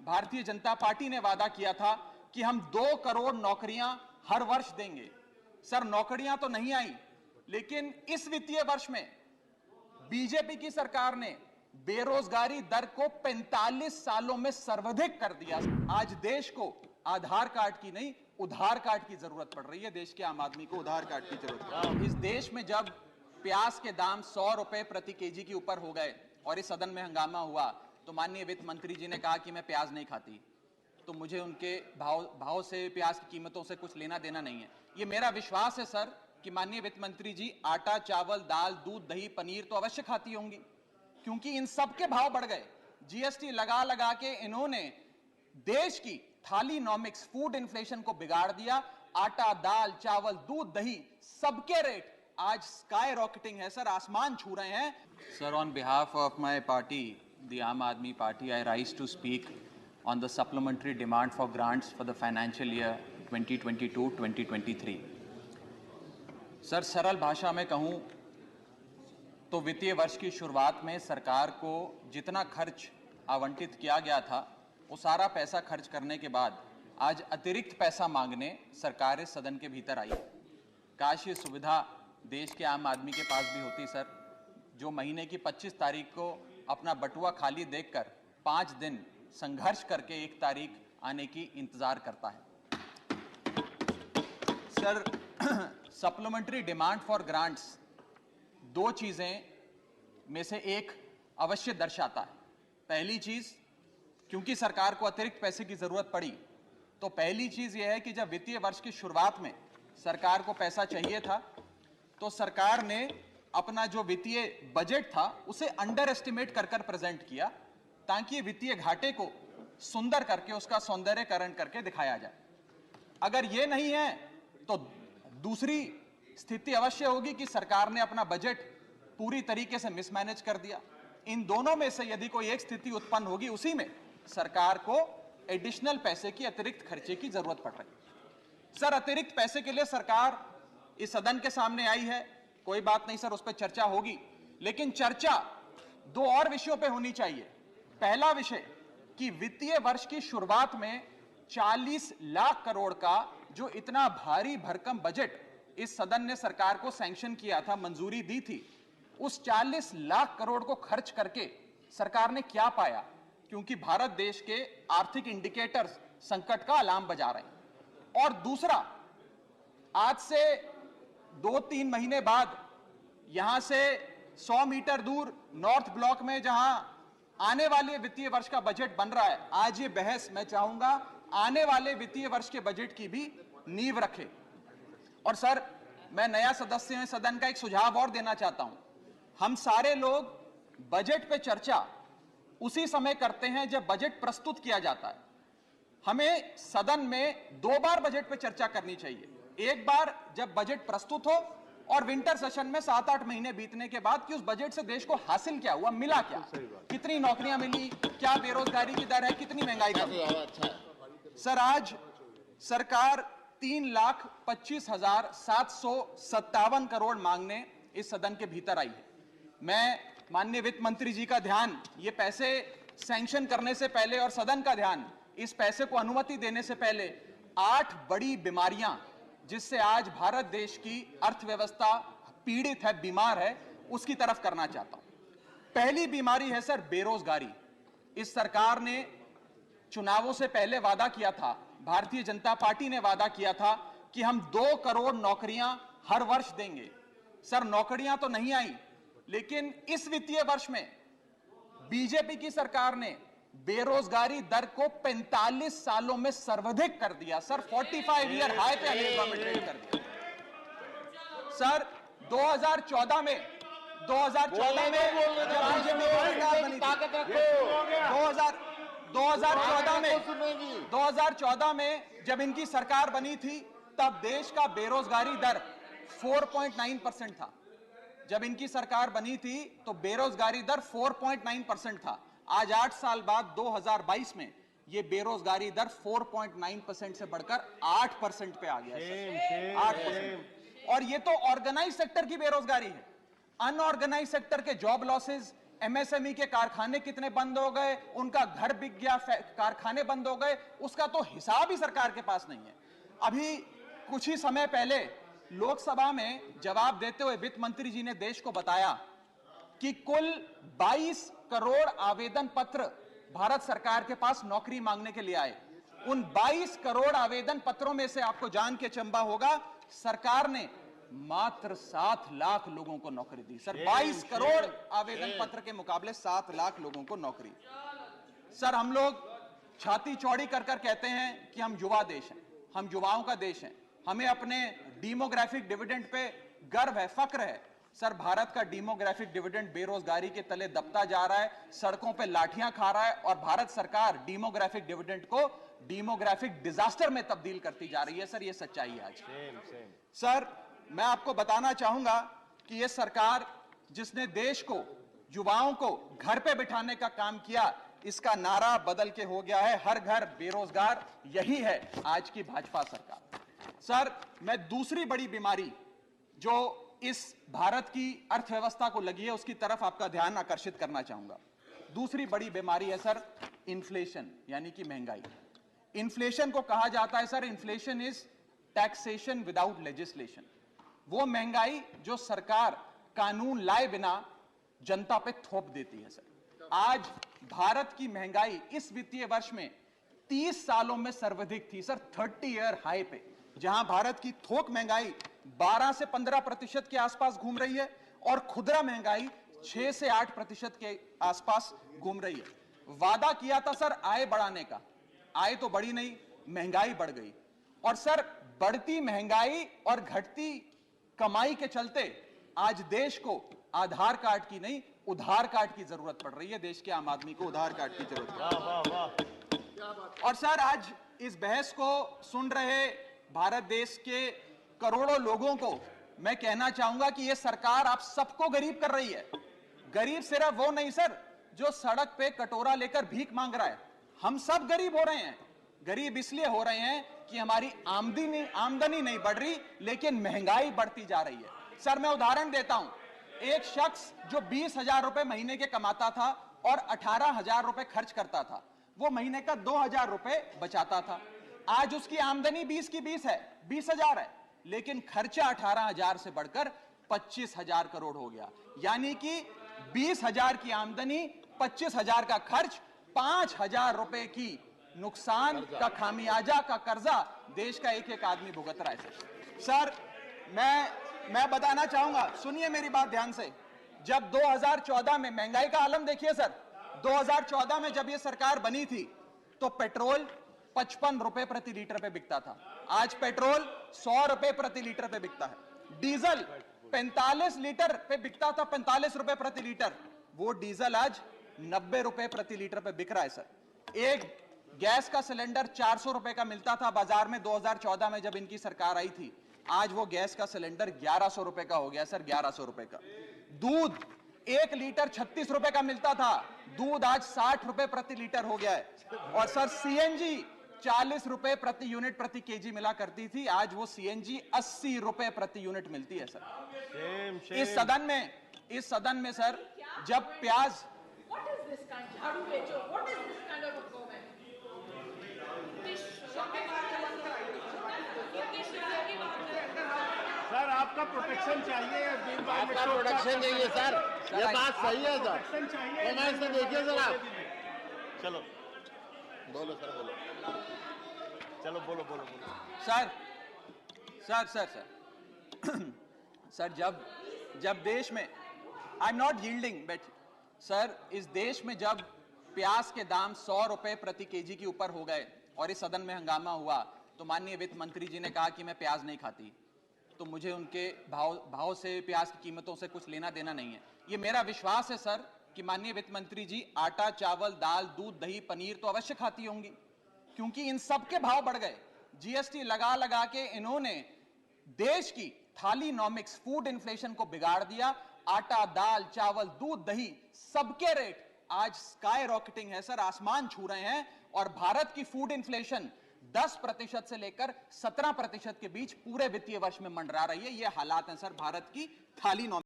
Bharatiya Janata party ने वादा किया था कि हम 2 करोड़ नौकरियां हर वर्ष देंगे। सर, नौकरियां तो नहीं आई, लेकिन इस वित्तीय वर्ष में बीजेपी की सरकार ने बेरोजगारी दर को 45 सालों में सर्वाधिक कर दिया। आज देश को आधार कार्ड की नहीं, उधार कार्ड की जरूरत पड़ रही है। देश के आम आदमी को उधार कार्ड की जरूरत पड़ रही है। इस देश में जब प्याज के दाम 100 रुपए प्रति केजी के ऊपर हो गए और इस सदन में हंगामा हुआ, तो माननीय वित्त मंत्री जी ने कहा कि मैं प्याज नहीं खाती, तो मुझे उनके भाव से, प्याज की कीमतों से कुछ लेना देना नहीं है। ये मेरा विश्वास है सर कि माननीय वित्त मंत्री जी आटा, चावल, दाल, दूध, दही, पनीर तो अवश्य खाती होंगी, क्योंकि इन सब के भाव बढ़ गए। जीएसटी लगा लगा के इन्होंने देश की थालीनॉमिक्स, फूड इन्फ्लेशन को बिगाड़ दिया। आटा, दाल, चावल, दूध, दही, सबके रेट आज स्काई रॉकेटिंग है सर, आसमान छू रहे हैं। Sir, on behalf of my party, the Aam Aadmi party, I rise to speak on the supplementary demand for grants for the financial year 2022-2023। Sir, सरल भाषा में कहूं तो वित्तीय वर्ष की शुरुआत में सरकार को जितना खर्च आवंटित किया गया था, वो सारा पैसा खर्च करने के बाद आज अतिरिक्त पैसा मांगने सरकार इस सदन के भीतर आई। काश ये सुविधा देश के आम आदमी के पास भी होती सर, जो महीने की 25 तारीख को अपना बटुआ खाली देखकर 5 दिन संघर्ष करके 1 तारीख आने की इंतजार करता है। Sir, supplementary demand for grants 2 चीजें में से एक अवश्य दर्शाता है। पहली चीज, क्योंकि सरकार को अतिरिक्त पैसे की जरूरत पड़ी, तो पहली चीज यह है कि जब वित्तीय वर्ष की शुरुआत में सरकार को पैसा चाहिए था, तो सरकार ने अपना जो वित्तीय बजट था उसे अंडर एस्टिमेट कर प्रेजेंट किया, ताकि वित्तीय घाटे को सुंदर करके उसका सौंदर्यकरण करके दिखाया जाए। अगर यह नहीं है तो दूसरी स्थिति अवश्य होगी कि सरकार ने अपना बजट पूरी तरीके से मिसमैनेज कर दिया। इन दोनों में से यदि कोई एक स्थिति उत्पन्न होगी, उसी में सरकार को एडिशनल पैसे की, अतिरिक्त खर्चे की जरूरत पड़ रही। सर, अतिरिक्त पैसे के लिए सरकार इस सदन के सामने आई है, कोई बात नहीं सर, उस पर चर्चा होगी, लेकिन चर्चा 2 और विषयों पर होनी चाहिए। पहला विषय कि वित्तीय वर्ष की शुरुआत में 40 लाख करोड़ का जो इतना भारी भरकम बजट इस सदन ने सरकार को सैंक्शन किया था, मंजूरी दी थी, उस 40 लाख करोड़ को खर्च करके सरकार ने क्या पाया, क्योंकि भारत देश के आर्थिक इंडिकेटर्स संकट का अलार्म बजा रहे हैं। और दूसरा, आज से 2-3 महीने बाद यहां से 100 मीटर दूर नॉर्थ ब्लॉक में जहां आने वाले वित्तीय वर्ष का बजट बन रहा है, आज ये बहस मैं चाहूंगा आने वाले वित्तीय वर्ष के बजट की भी नींव रखे। और सर, मैं नया सदस्य सदन का एक सुझाव और देना चाहता हूं। हम सारे लोग बजट पे चर्चा उसी समय करते हैं जब बजट प्रस्तुत किया जाता है। हमें सदन में 2 बार बजट पे चर्चा करनी चाहिए। एक बार जब बजट प्रस्तुत हो, और विंटर सेशन में 7-8 महीने बीतने के बाद कि उस बजट से देश को हासिल क्या हुआ, मिला क्या, कितनी नौकरियां मिली, क्या बेरोजगारी की दर है, कितनी महंगाई कम है। सर, आज सरकार 3,25,757 करोड़ मांगने इस सदन के भीतर आई है। मैं माननीय वित्त मंत्री जी का ध्यान, ये पैसे सैंक्शन करने से पहले और सदन का ध्यान इस पैसे को अनुमति देने से पहले 8 बड़ी बीमारियां जिससे आज भारत देश की अर्थव्यवस्था पीड़ित है, बीमार है, उसकी तरफ करना चाहता हूं। पहली बीमारी है सर बेरोजगारी। इस सरकार ने चुनावों से पहले वादा किया था, भारतीय जनता पार्टी ने वादा किया था कि हम 2 करोड़ नौकरियां हर वर्ष देंगे। सर, नौकरियां तो नहीं आई, लेकिन इस वित्तीय वर्ष में बीजेपी की सरकार ने बेरोजगारी दर को 45 सालों में सर्वाधिक कर दिया। सर, 45 ईयर हाई पे अनएम्प्लॉयमेंट कर दिया। सर, 2014 में जब बीजेपी की सरकार बनी थी, 2014 में जब इनकी सरकार बनी थी, तब देश का बेरोजगारी दर 4.9% था। जब इनकी सरकार बनी थी तो बेरोजगारी दर 4.9% था। आज 8 साल बाद 2022 में ये बेरोजगारी दर 4.9% से बढ़कर 8% पे आ गया है। 8%। और ये तो ऑर्गेनाइज सेक्टर की बेरोजगारी है। अनऑर्गेनाइज सेक्टर के जॉब लॉसेस, एमएसएमई के कारखाने कितने बंद हो गए, उनका घर बिक गया, कारखाने बंद हो गए, उसका तो हिसाब ही सरकार के पास नहीं है। अभी कुछ ही समय पहले लोकसभा में जवाब देते हुए वित्त मंत्री जी ने देश को बताया कि कुल 22 करोड़ आवेदन पत्र भारत सरकार के पास नौकरी मांगने के लिए आए। उन 22 करोड़ आवेदन पत्रों में से आपको जान के चंबा होगा, सरकार ने मात्र 7 लाख लोगों को नौकरी दी। सर, 22 करोड़ आवेदन पत्र के मुकाबले 7 लाख लोगों को नौकरी। सर, हम लोग छाती चौड़ी कर कर कहते हैं कि हम युवा देश हैं, हम युवाओं का देश है, हमें अपने डेमोग्राफिक डिविडेंड पे गर्व है, फक्र है। सर, भारत का डेमोग्राफिक डिविडेंड बेरोजगारी के तले दबता जा रहा है, सड़कों पे लाठियां खा रहा है, और भारत सरकार डेमोग्राफिक डिविडेंड को डेमोग्राफिक डिजास्टर में तब्दील करती जा रही है। सर, ये सच्चाई है आज। सर, मैं आपको बताना चाहूंगा कि ये सरकार जिसने देश को, युवाओं को घर पे बिठाने का काम किया, इसका नारा बदल के हो गया है हर घर बेरोजगार। यही है आज की भाजपा सरकार। सर, मैं दूसरी बड़ी बीमारी जो इस भारत की अर्थव्यवस्था को लगी है उसकी तरफ आपका ध्यान आकर्षित करना चाहूंगा। दूसरी बड़ी बीमारी है सर इन्फ्लेशन, यानी कि महंगाई। इन्फ्लेशन को कहा जाता है sir, inflation is taxation without legislation. वो महंगाई जो सरकार कानून लाए बिना जनता पे थोप देती है। सर, आज भारत की महंगाई इस वित्तीय वर्ष में 30 सालों में सर्वाधिक थी सर, 30 ईयर हाई पे, जहां भारत की थोक महंगाई 12 से 15% के आसपास घूम रही है और खुदरा महंगाई 6 से 8% के आसपास घूम रही है। वादा किया था सर आय बढ़ाने का, आय तो बढ़ी नहीं, महंगाई बढ़ गई। और सर, बढ़ती महंगाई और घटती कमाई के चलते आज देश को आधार कार्ड की नहीं, उधार कार्ड की जरूरत पड़ रही है। देश के आम आदमी को उधार कार्ड की जरूरत है। वाह वाह वाह। और सर, आज इस बहस को सुन रहे भारत देश के करोड़ों लोगों को मैं कहना चाहूंगा कि यह सरकार आप सबको गरीब कर रही है। गरीब सिर्फ वो नहीं सर जो सड़क पे कटोरा लेकर भीख मांग रहा है, हम सब गरीब हो रहे हैं। गरीब इसलिए हो रहे हैं कि हमारी आमदनी नहीं बढ़ रही, लेकिन महंगाई बढ़ती जा रही है। सर, मैं उदाहरण देता हूं, एक शख्स जो 20,000 रुपए महीने के कमाता था और 18,000 रुपए खर्च करता था, वो महीने का 2,000 रुपए बचाता था। आज उसकी आमदनी 20 की 20 है, 20,000 है, लेकिन खर्चा 18,000 से बढ़कर 25,000 करोड़ हो गया। यानी कि 20,000 की आमदनी, 25,000 का खर्च, 5,000 रुपए की नुकसान का खामियाजा का कर्जा देश का एक एक आदमी भुगत रहा है। सर, मैं बताना चाहूंगा, सुनिए मेरी बात ध्यान से। जब 2014 में महंगाई का आलम देखिए सर, 2014 में जब यह सरकार बनी थी तो पेट्रोल 55 रुपए प्रति लीटर पे बिकता था। आज पेट्रोल 100 रुपए प्रति लीटर पे बिकता है। डीजल 45 लीटर पे बिकता था, 45 रुपए प्रति लीटर, वो डीजल आज 90 रुपए प्रति लीटर पे बिक रहा है। सर, एक गैस का सिलेंडर 400 रुपए का मिलता था बाजार में 2014 में जब इनकी सरकार आई थी, आज वो गैस का सिलेंडर 1100 रुपए का हो गया सर, 1100 रुपए का। दूध 1 लीटर 36 रुपए का मिलता था, दूध आज 60 रुपए प्रति लीटर हो गया है। और सर, सीएनजी 40 रुपए प्रति यूनिट प्रति केजी मिला करती थी, आज वो सीएनजी 80 रुपए प्रति यूनिट मिलती है। सर, इस सदन में सर, जब प्याज सर, आपका प्रोटेक्शन चाहिए, आपका प्रोटेक्शन चाहिए सर, ये बात सही है सर। कमेंट से देखिए सर आप। चलो बोलो सर, बोलो, चलो बोलो बोलो बोलो। Sir sir sir sir sir, जब देश में, I am not yielding, but sir, इस देश में जब प्याज के दाम 100 रुपए प्रति केजी के ऊपर हो गए और इस सदन में हंगामा हुआ, तो माननीय वित्त मंत्री जी ने कहा कि मैं प्याज नहीं खाती, तो मुझे उनके भाव से, प्याज की कीमतों से कुछ लेना देना नहीं है। ये मेरा विश्वास है सर कि माननीय वित्त मंत्री जी आटा, चावल, दाल, दूध, दही, पनीर तो अवश्य खाती होंगी, क्योंकि इन सब के भाव बढ़ गए। जीएसटी लगा लगा के इन्होंने देश की थालीनॉमिक्स, फूड इन्फ्लेशन को बिगाड़ दिया। आटा, दाल, चावल, दूध, दही, सबके रेट आज स्काई रॉकेटिंग है सर, आसमान छू रहे हैं। और भारत की फूड इन्फ्लेशन 10% से लेकर 17% के बीच पूरे वित्तीय वर्ष में मंडरा रही है। ये हालात हैं सर भारत की थालीनॉमिक्स